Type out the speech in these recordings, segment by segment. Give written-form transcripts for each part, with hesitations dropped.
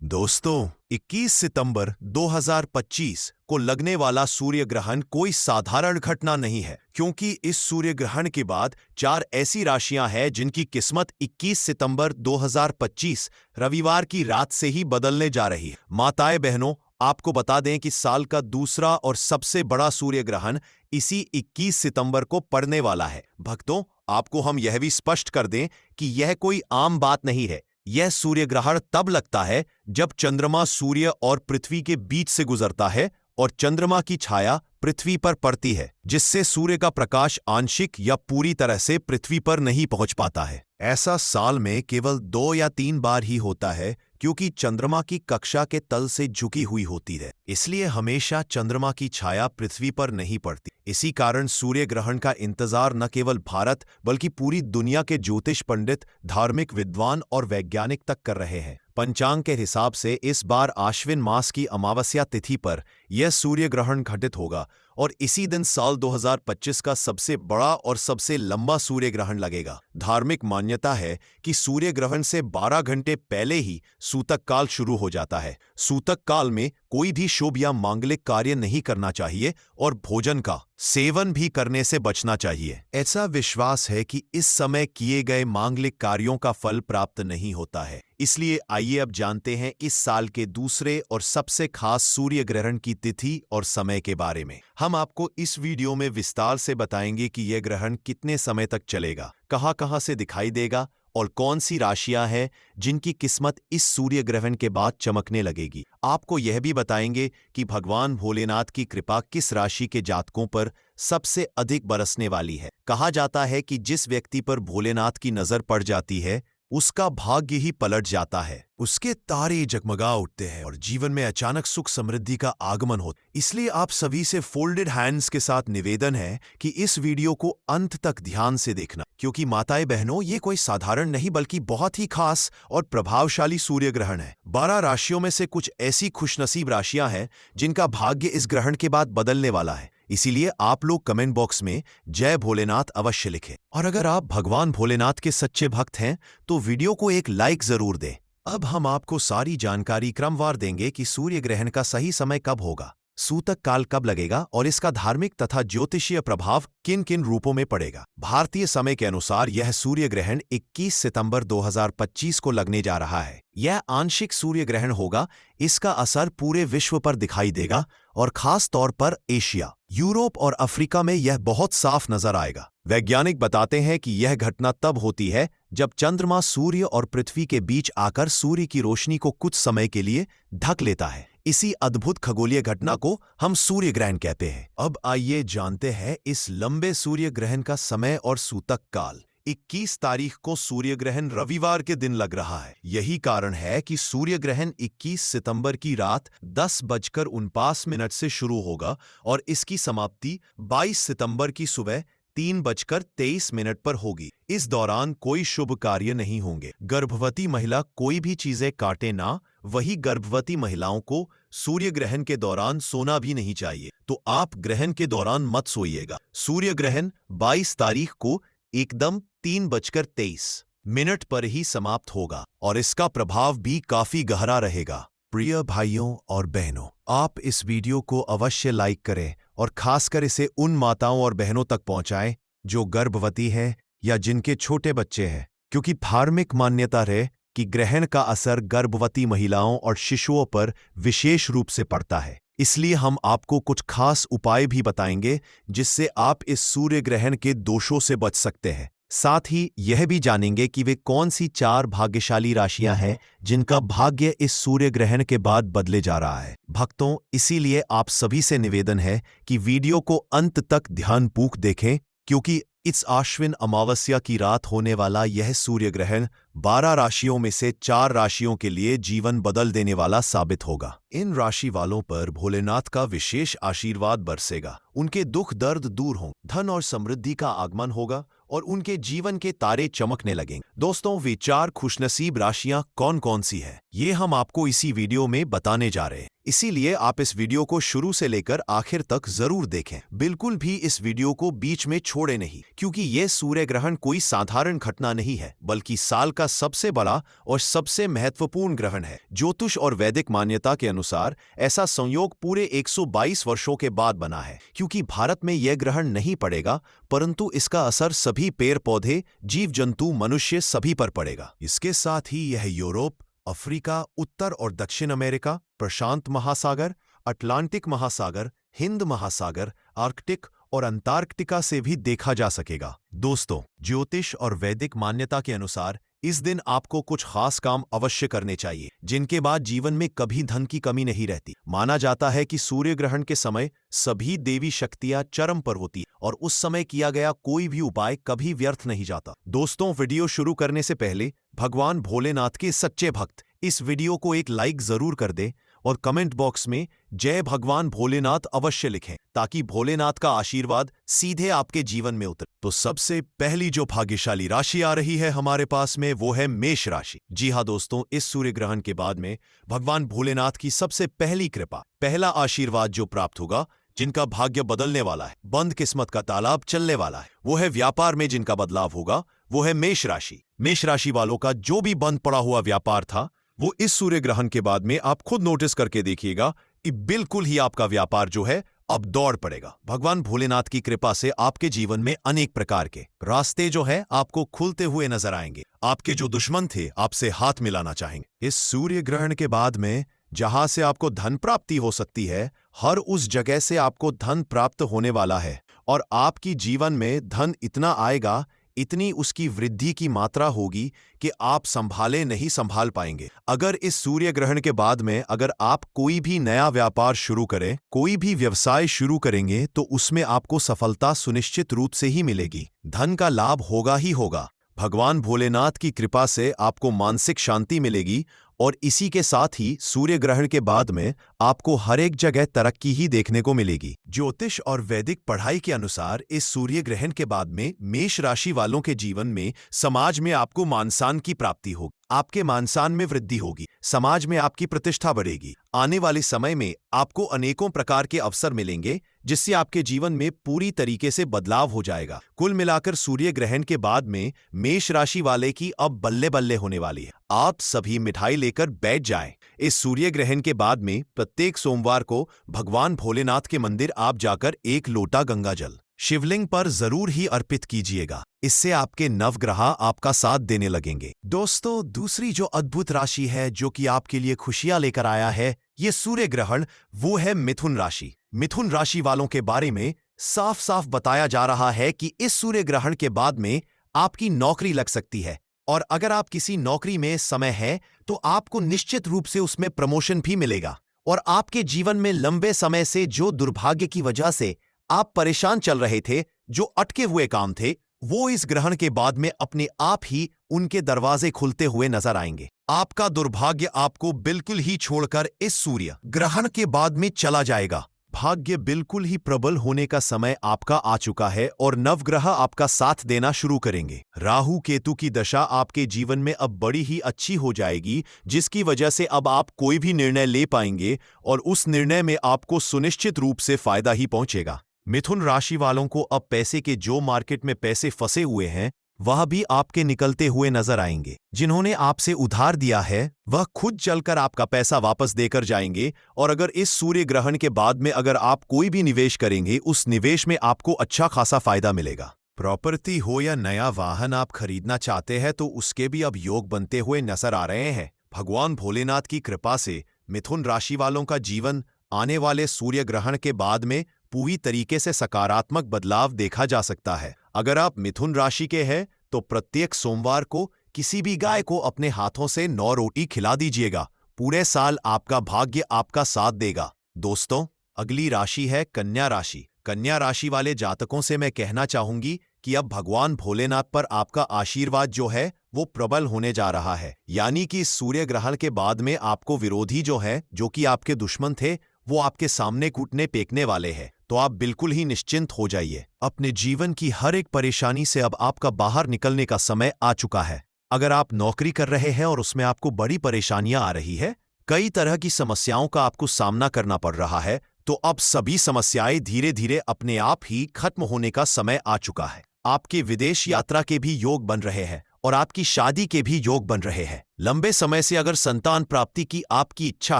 दोस्तों, 21 सितंबर 2025 को लगने वाला सूर्य ग्रहण कोई साधारण घटना नहीं है, क्योंकि इस सूर्य ग्रहण के बाद 4 ऐसी राशियां हैं जिनकी किस्मत 21 सितंबर 2025 रविवार की रात से ही बदलने जा रही है। माताएं बहनों, आपको बता दें कि साल का दूसरा और सबसे बड़ा सूर्य ग्रहण इसी 21 सितंबर को पड़ने वाला है। भक्तों, आपको हम यह भी स्पष्ट कर दें कि यह कोई आम बात नहीं है। यह सूर्य ग्रहण तब लगता है जब चंद्रमा सूर्य और पृथ्वी के बीच से गुजरता है और चंद्रमा की छाया पृथ्वी पर पड़ती है, जिससे सूर्य का प्रकाश आंशिक या पूरी तरह से पृथ्वी पर नहीं पहुंच पाता है। ऐसा साल में केवल 2 या 3 बार ही होता है, क्योंकि चंद्रमा की कक्षा के तल से झुकी हुई होती है, इसलिए हमेशा चंद्रमा की छाया पृथ्वी पर नहीं पड़ती। इसी कारण सूर्य ग्रहण का इंतजार न केवल भारत बल्कि पूरी दुनिया के ज्योतिष पंडित, धार्मिक विद्वान और वैज्ञानिक तक कर रहे हैं। पंचांग के हिसाब से इस बार आश्विन मास की अमावस्या तिथि पर यह सूर्य ग्रहण घटित होगा और इसी दिन साल 2025 का सबसे बड़ा और सबसे लंबा सूर्य ग्रहण लगेगा। धार्मिक मान्यता है कि सूर्य ग्रहण से 12 घंटे पहले ही सूतक काल शुरू हो जाता है। सूतक काल में कोई भी शुभ या मांगलिक कार्य नहीं करना चाहिए और भोजन का सेवन भी करने से बचना चाहिए। ऐसा विश्वास है कि इस समय किए गए मांगलिक कार्यों का फल प्राप्त नहीं होता है। इसलिए आइए अब जानते हैं इस साल के दूसरे और सबसे खास सूर्य ग्रहण की तिथि और समय के बारे में। हम आपको इस वीडियो में विस्तार से बताएंगे कि यह ग्रहण कितने समय तक चलेगा, कहां-कहां से दिखाई देगा और कौन सी राशियां हैं जिनकी किस्मत इस सूर्य ग्रहण के बाद चमकने लगेगी। आपको यह भी बताएंगे कि भगवान भोलेनाथ की कृपा किस राशि के जातकों पर सबसे अधिक बरसने वाली है। कहा जाता है कि जिस व्यक्ति पर भोलेनाथ की नजर पड़ जाती है, उसका भाग्य ही पलट जाता है, उसके तारे जगमगा उठते हैं और जीवन में अचानक सुख समृद्धि का आगमन होता है। इसलिए आप सभी से फोल्डेड हैंड्स के साथ निवेदन है कि इस वीडियो को अंत तक ध्यान से देखना, क्योंकि माताएं बहनों, ये कोई साधारण नहीं बल्कि बहुत ही खास और प्रभावशाली सूर्य ग्रहण है। 12 राशियों में से कुछ ऐसी खुशनसीब राशियां हैं जिनका भाग्य इस ग्रहण के बाद बदलने वाला है। इसीलिए आप लोग कमेंट बॉक्स में जय भोलेनाथ अवश्य लिखें, और अगर आप भगवान भोलेनाथ के सच्चे भक्त हैं तो वीडियो को एक लाइक जरूर दें। अब हम आपको सारी जानकारी क्रमवार देंगे कि सूर्य ग्रहण का सही समय कब होगा, सूतक काल कब लगेगा और इसका धार्मिक तथा ज्योतिषीय प्रभाव किन किन रूपों में पड़ेगा। भारतीय समय के अनुसार यह सूर्य ग्रहण 21 सितंबर 2025 को लगने जा रहा है। यह आंशिक सूर्य ग्रहण होगा। इसका असर पूरे विश्व पर दिखाई देगा और खास तौर पर एशिया, यूरोप और अफ्रीका में यह बहुत साफ नजर आएगा। वैज्ञानिक बताते हैं कि यह घटना तब होती है जब चंद्रमा सूर्य और पृथ्वी के बीच आकर सूर्य की रोशनी को कुछ समय के लिए ढक लेता है। इसी अद्भुत खगोलीय घटना को हम सूर्य ग्रहण कहते हैं। अब आइए जानते हैं इस लंबे सूर्य ग्रहण का समय और सूतक काल। 21 तारीख को सूर्य ग्रहण रविवार के दिन लग रहा है। यही कारण है कि सूर्य ग्रहण 21 सितंबर की रात 10:49 से शुरू होगा और इसकी समाप्ति 22 सितंबर की सुबह 3:23 पर होगी। इस दौरान कोई शुभ कार्य नहीं होंगे। गर्भवती महिला कोई भी चीजें काटे ना, वही गर्भवती महिलाओं को सूर्य ग्रहण के दौरान सोना भी नहीं चाहिए, तो आप ग्रहण के दौरान मत सोइएगा। सूर्य ग्रहण 22 तारीख को एकदम 3:23 पर ही समाप्त होगा और इसका प्रभाव भी काफी गहरा रहेगा। प्रिय भाइयों और बहनों, आप इस वीडियो को अवश्य लाइक करें और खासकर इसे उन माताओं और बहनों तक पहुंचाएं जो गर्भवती हैं या जिनके छोटे बच्चे हैं, क्योंकि धार्मिक मान्यता है कि ग्रहण का असर गर्भवती महिलाओं और शिशुओं पर विशेष रूप से पड़ता है। इसलिए हम आपको कुछ खास उपाय भी बताएंगे जिससे आप इस सूर्य ग्रहण के दोषों से बच सकते हैं। साथ ही यह भी जानेंगे कि वे कौन सी 4 भाग्यशाली राशियां हैं जिनका भाग्य इस सूर्य ग्रहण के बाद बदले जा रहा है। भक्तों, इसीलिए आप सभी से निवेदन है कि वीडियो को अंत तक ध्यानपूर्वक देखें, क्योंकि इस आश्विन अमावस्या की रात होने वाला यह सूर्य ग्रहण 12 राशियों में से 4 राशियों के लिए जीवन बदल देने वाला साबित होगा। इन राशि वालों पर भोलेनाथ का विशेष आशीर्वाद बरसेगा। उनके दुख दर्द दूर हों, धन और समृद्धि का आगमन होगा और उनके जीवन के तारे चमकने लगेंगे। दोस्तों, वे 4 खुशनसीब राशियां कौन कौन सी हैं, ये हम आपको इसी वीडियो में बताने जा रहे हैं। इसीलिए आप इस वीडियो को शुरू से लेकर आखिर तक जरूर देखें। बिल्कुल भी इस वीडियो को बीच में छोड़े नहीं, क्योंकि यह सूर्य ग्रहण कोई साधारण घटना नहीं है, बल्कि साल का सबसे बड़ा और सबसे महत्वपूर्ण ग्रहण है। ज्योतिष और वैदिक मान्यता के अनुसार ऐसा संयोग पूरे 122 वर्षों के बाद बना है, क्योंकि भारत में यह ग्रहण नहीं पड़ेगा, परंतु इसका असर सभी पेड़ पौधे, जीव जंतु, मनुष्य सभी पर पड़ेगा। इसके साथ ही यह यूरोप, अफ्रीका, उत्तर और दक्षिण अमेरिका, प्रशांत महासागर, अटलांटिक महासागर, हिंद महासागर, आर्कटिक और अंटार्कटिका से भी देखा जा सकेगा। दोस्तों, ज्योतिष और वैदिक मान्यता के अनुसार इस दिन आपको कुछ खास काम अवश्य करने चाहिए, जिनके बाद जीवन में कभी धन की कमी नहीं रहती। माना जाता है कि सूर्य ग्रहण के समय सभी देवी शक्तियां चरम पर होती और उस समय किया गया कोई भी उपाय कभी व्यर्थ नहीं जाता। दोस्तों, वीडियो शुरू करने से पहले भगवान भोलेनाथ के सच्चे भक्त इस वीडियो को एक लाइक जरूर कर दें और कमेंट बॉक्स में जय भगवान भोलेनाथ अवश्य लिखें, ताकि भोलेनाथ का आशीर्वाद सीधे आपके जीवन में उतरे। तो सबसे पहली जो भाग्यशाली राशि आ रही है हमारे पास में, वो है मेष राशि। जी हाँ दोस्तों, इस सूर्य ग्रहण के बाद में भगवान भोलेनाथ की सबसे पहली कृपा, पहला आशीर्वाद जो प्राप्त होगा, जिनका भाग्य बदलने वाला है, बंद किस्मत का तालाब चलने वाला है, वो है व्यापार में जिनका बदलाव होगा, वो है मेष राशि। मेष राशि वालों का जो भी बंद पड़ा हुआ व्यापार था, वो इस सूर्य ग्रहण के बाद में आप खुद नोटिस करके देखिएगा कि बिल्कुल ही आपका व्यापार जो है अब दौड़ पड़ेगा। भगवान भोलेनाथ की कृपा से आपके जीवन में अनेक प्रकार के रास्ते जो है आपको खुलते हुए नजर आएंगे। आपके जो दुश्मन थे आपसे हाथ मिलाना चाहेंगे। इस सूर्य ग्रहण के बाद में जहां से आपको धन प्राप्ति हो सकती है, हर उस जगह से आपको धन प्राप्त होने वाला है और आपकी जीवन में धन इतना आएगा, इतनी उसकी वृद्धि की मात्रा होगी कि आप संभाले नहीं संभाल पाएंगे। अगर इस सूर्य ग्रहण के बाद में अगर आप कोई भी नया व्यापार शुरू करें, कोई भी व्यवसाय शुरू करेंगे, तो उसमें आपको सफलता सुनिश्चित रूप से ही मिलेगी। धन का लाभ होगा ही होगा। भगवान भोलेनाथ की कृपा से आपको मानसिक शांति मिलेगी और इसी के साथ ही सूर्य ग्रहण के बाद में आपको हर एक जगह तरक्की ही देखने को मिलेगी। ज्योतिष और वैदिक पढ़ाई के अनुसार इस सूर्य ग्रहण के बाद में मेष राशि वालों के जीवन में समाज में आपको मान सम्मान की प्राप्ति होगी, आपके मान सम्मान में वृद्धि होगी, समाज में आपकी प्रतिष्ठा बढ़ेगी। आने वाले समय में आपको अनेकों प्रकार के अवसर मिलेंगे, जिससे आपके जीवन में पूरी तरीके से बदलाव हो जाएगा। कुल मिलाकर सूर्य ग्रहण के बाद में मेष राशि वाले की अब बल्ले बल्ले होने वाली है। आप सभी मिठाई लेकर बैठ जाएं। इस सूर्य ग्रहण के बाद में प्रत्येक सोमवार को भगवान भोलेनाथ के मंदिर आप जाकर एक लोटा गंगा जल शिवलिंग पर जरूर ही अर्पित कीजिएगा। इससे आपके नवग्रह आपका साथ देने लगेंगे। दोस्तों, दूसरी जो अद्भुत राशि है जो कि आपके लिए खुशियां लेकर आया है ये सूर्य ग्रहण, वो है मिथुन राशि। मिथुन राशि वालों के बारे में साफ साफ बताया जा रहा है कि इस सूर्य ग्रहण के बाद में आपकी नौकरी लग सकती है और अगर आप किसी नौकरी में समय है तो आपको निश्चित रूप से उसमें प्रमोशन भी मिलेगा और आपके जीवन में लंबे समय से जो दुर्भाग्य की वजह से आप परेशान चल रहे थे, जो अटके हुए काम थे, वो इस ग्रहण के बाद में अपने आप ही उनके दरवाजे खुलते हुए नजर आएंगे। आपका दुर्भाग्य आपको बिल्कुल ही छोड़कर इस सूर्य ग्रहण के बाद में चला जाएगा। भाग्य बिल्कुल ही प्रबल होने का समय आपका आ चुका है और नवग्रह आपका साथ देना शुरू करेंगे। राहु केतु की दशा आपके जीवन में अब बड़ी ही अच्छी हो जाएगी, जिसकी वजह से अब आप कोई भी निर्णय ले पाएंगे और उस निर्णय में आपको सुनिश्चित रूप से फायदा ही पहुंचेगा। मिथुन राशि वालों को अब पैसे के जो मार्केट में पैसे फंसे हुए हैं वह भी आपके निकलते हुए नजर आएंगे। जिन्होंने आपसे उधार दिया है वह खुद चलकर आपका पैसा वापस देकर जाएंगे और अगर इस सूर्य ग्रहण के बाद में अगर आप कोई भी निवेश करेंगे, उस निवेश में आपको अच्छा खासा फायदा मिलेगा। प्रॉपर्टी हो या नया वाहन आप खरीदना चाहते हैं तो उसके भी अब योग बनते हुए नजर आ रहे हैं। भगवान भोलेनाथ की कृपा से मिथुन राशि वालों का जीवन आने वाले सूर्य ग्रहण के बाद में पूरी तरीके से सकारात्मक बदलाव देखा जा सकता है। अगर आप मिथुन राशि के हैं तो प्रत्येक सोमवार को किसी भी गाय को अपने हाथों से 9 रोटी खिला दीजिएगा। पूरे साल आपका भाग्य आपका साथ देगा। दोस्तों, अगली राशि है कन्या राशि। कन्या राशि वाले जातकों से मैं कहना चाहूंगी कि अब भगवान भोलेनाथ पर आपका आशीर्वाद जो है वो प्रबल होने जा रहा है। यानी कि सूर्य ग्रहण के बाद में आपको विरोधी जो है, जो कि आपके दुश्मन थे, वो आपके सामने घुटने टेकने वाले हैं। तो आप बिल्कुल ही निश्चिंत हो जाइए। अपने जीवन की हर एक परेशानी से अब आपका बाहर निकलने का समय आ चुका है। अगर आप नौकरी कर रहे हैं और उसमें आपको बड़ी परेशानियां आ रही है कई तरह की समस्याओं का आपको सामना करना पड़ रहा है, तो अब सभी समस्याएं धीरे धीरे अपने आप ही खत्म होने का समय आ चुका है। आपके विदेश यात्रा के भी योग बन रहे हैं और आपकी शादी के भी योग बन रहे हैं। लंबे समय से अगर संतान प्राप्ति की आपकी इच्छा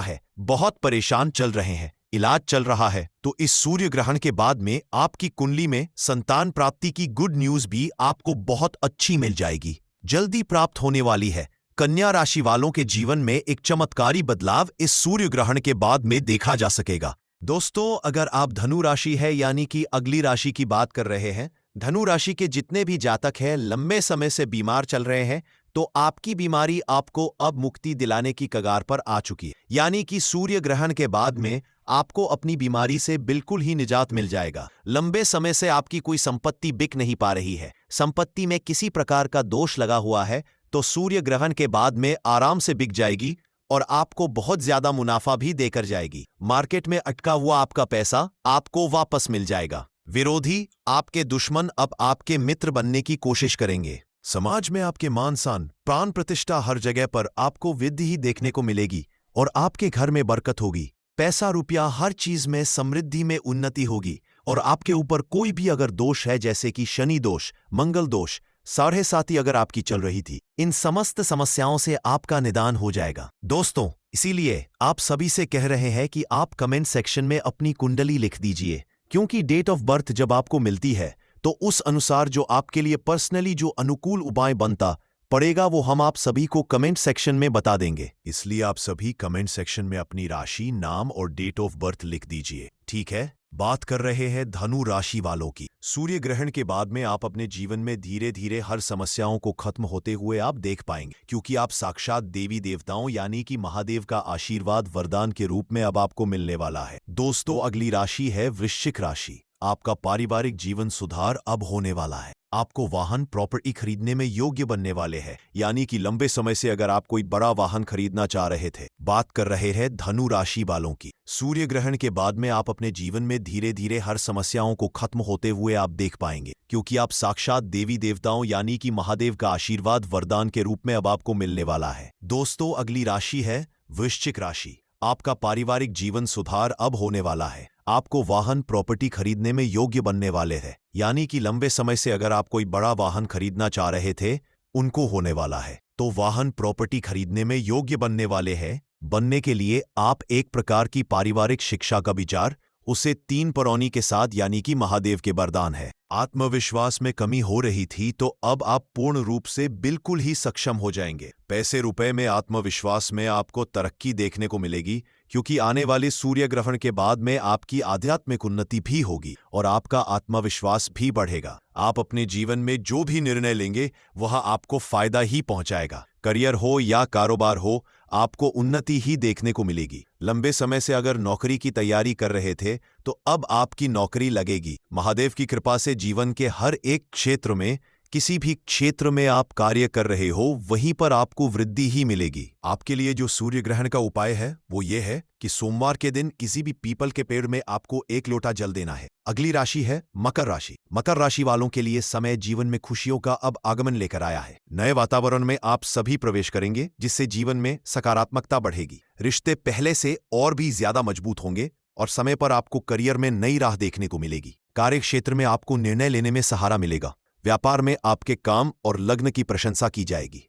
है, बहुत परेशान चल रहे हैं, इलाज चल रहा है, तो इस सूर्य ग्रहण के बाद में आपकी कुंडली में संतान प्राप्ति की गुड न्यूज भी आपको बहुत अच्छी मिल जाएगी, जल्दी प्राप्त होने वाली है। कन्या राशि वालों के जीवन में एक चमत्कारी बदलाव इस सूर्य ग्रहण के बाद में देखा जा सकेगा। दोस्तों, अगर आप धनु राशि है यानी कि अगली राशि की बात कर रहे हैं, धनु राशि के जितने भी जातक हैं लंबे समय से बीमार चल रहे हैं, तो आपकी बीमारी आपको अब मुक्ति दिलाने की कगार पर आ चुकी है। यानी कि सूर्य ग्रहण के बाद में आपको अपनी बीमारी से बिल्कुल ही निजात मिल जाएगा। लंबे समय से आपकी कोई संपत्ति बिक नहीं पा रही है, संपत्ति में किसी प्रकार का दोष लगा हुआ है, तो सूर्य ग्रहण के बाद में आराम से बिक जाएगी और आपको बहुत ज्यादा मुनाफा भी देकर जाएगी। मार्केट में अटका हुआ आपका पैसा आपको वापस मिल जाएगा। विरोधी, आपके दुश्मन अब आपके मित्र बनने की कोशिश करेंगे। समाज में आपके मान सम्मान, प्राण प्रतिष्ठा हर जगह पर आपको वृद्धि ही देखने को मिलेगी और आपके घर में बरकत होगी। पैसा रुपया हर चीज में समृद्धि में उन्नति होगी और आपके ऊपर कोई भी अगर दोष है, जैसे कि शनि दोष, मंगल दोष, साढ़े साती अगर आपकी चल रही थी, इन समस्त समस्याओं से आपका निदान हो जाएगा। दोस्तों, इसीलिए आप सभी से कह रहे हैं कि आप कमेंट सेक्शन में अपनी कुंडली लिख दीजिए, क्योंकि डेट ऑफ बर्थ जब आपको मिलती है तो उस अनुसार जो आपके लिए पर्सनली जो अनुकूल उपाय बनता पड़ेगा वो हम आप सभी को कमेंट सेक्शन में बता देंगे। इसलिए आप सभी कमेंट सेक्शन में अपनी राशि, नाम और डेट ऑफ बर्थ लिख दीजिए, ठीक है। बात कर रहे हैं धनु राशि वालों की। सूर्य ग्रहण के बाद में आप अपने जीवन में धीरे धीरे हर समस्याओं को खत्म होते हुए आप देख पाएंगे, क्योंकि आप साक्षात देवी देवताओं यानी कि महादेव का आशीर्वाद वरदान के रूप में अब आपको मिलने वाला है। दोस्तों, अगली राशि है वृश्चिक राशि। आपका पारिवारिक जीवन सुधार अब होने वाला है। आपको वाहन प्रॉपर्टी खरीदने में योग्य बनने वाले हैं, यानी कि लंबे समय से अगर आप कोई बड़ा वाहन खरीदना चाह रहे थे। बात कर रहे हैं धनु राशि वालों की। सूर्य ग्रहण के बाद में आप अपने जीवन में धीरे धीरे हर समस्याओं को खत्म होते हुए आप देख पाएंगे, क्योंकि आप साक्षात देवी देवताओं यानी कि महादेव का आशीर्वाद वरदान के रूप में अब आपको मिलने वाला है। दोस्तों, अगली राशि है वृश्चिक राशि। आपका पारिवारिक जीवन सुधार अब होने वाला है। आपको वाहन प्रॉपर्टी खरीदने में योग्य बनने वाले हैं, यानी कि लंबे समय से अगर आप कोई बड़ा वाहन खरीदना चाह रहे थे, उनको होने वाला है। तो वाहन प्रॉपर्टी खरीदने में योग्य बनने वाले हैं। बनने के लिए आप एक प्रकार की पारिवारिक शिक्षा का विचार, उसे 3 परौनी के साथ यानी कि महादेव के वरदान है। आत्मविश्वास में कमी हो रही थी, तो अब आप पूर्ण रूप से बिल्कुल ही सक्षम हो जाएंगे। पैसे रुपए में, आत्मविश्वास में आपको तरक्की देखने को मिलेगी, क्योंकि आने वाले सूर्य ग्रहण के बाद में आपकी आध्यात्मिक उन्नति भी होगी और आपका आत्मविश्वास भी बढ़ेगा। आप अपने जीवन में जो भी निर्णय लेंगे वह आपको फायदा ही पहुंचाएगा। करियर हो या कारोबार हो, आपको उन्नति ही देखने को मिलेगी। लंबे समय से अगर नौकरी की तैयारी कर रहे थे, तो अब आपकी नौकरी लगेगी। महादेव की कृपा से जीवन के हर एक क्षेत्र में, किसी भी क्षेत्र में आप कार्य कर रहे हो, वहीं पर आपको वृद्धि ही मिलेगी। आपके लिए जो सूर्य ग्रहण का उपाय है वो ये है कि सोमवार के दिन किसी भी पीपल के पेड़ में आपको 1 लोटा जल देना है। अगली राशि है मकर राशि। मकर राशि वालों के लिए समय जीवन में खुशियों का अब आगमन लेकर आया है। नए वातावरण में आप सभी प्रवेश करेंगे, जिससे जीवन में सकारात्मकता बढ़ेगी। रिश्ते पहले से और भी ज्यादा मजबूत होंगे और समय पर आपको करियर में नई राह देखने को मिलेगी। कार्य क्षेत्र में आपको निर्णय लेने में सहारा मिलेगा। व्यापार में आपके काम और लग्न की प्रशंसा की जाएगी।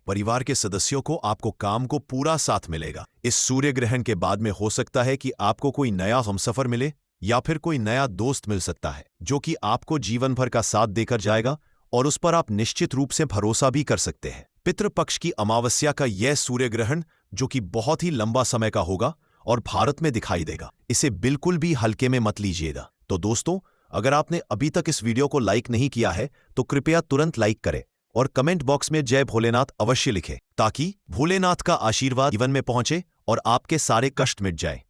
परिवार के सदस्यों को आपको काम को पूरा साथ मिलेगा। इस सूर्य ग्रहण के बाद में हो सकता है कि आपको कोई नया हमसफर मिले या फिर कोई नया दोस्त मिल सकता है, जो कि आपको जीवन भर का साथ देकर जाएगा और उस पर आप निश्चित रूप से भरोसा भी कर सकते हैं। पितृपक्ष की अमावस्या का यह सूर्य ग्रहण, जो कि बहुत ही लंबा समय का होगा और भारत में दिखाई देगा, इसे बिल्कुल भी हल्के में मत लीजिएगा। तो दोस्तों, अगर आपने अभी तक इस वीडियो को लाइक नहीं किया है, तो कृपया तुरंत लाइक करें और कमेंट बॉक्स में जय भोलेनाथ अवश्य लिखें, ताकि भोलेनाथ का आशीर्वाद जीवन में पहुंचे और आपके सारे कष्ट मिट जाए।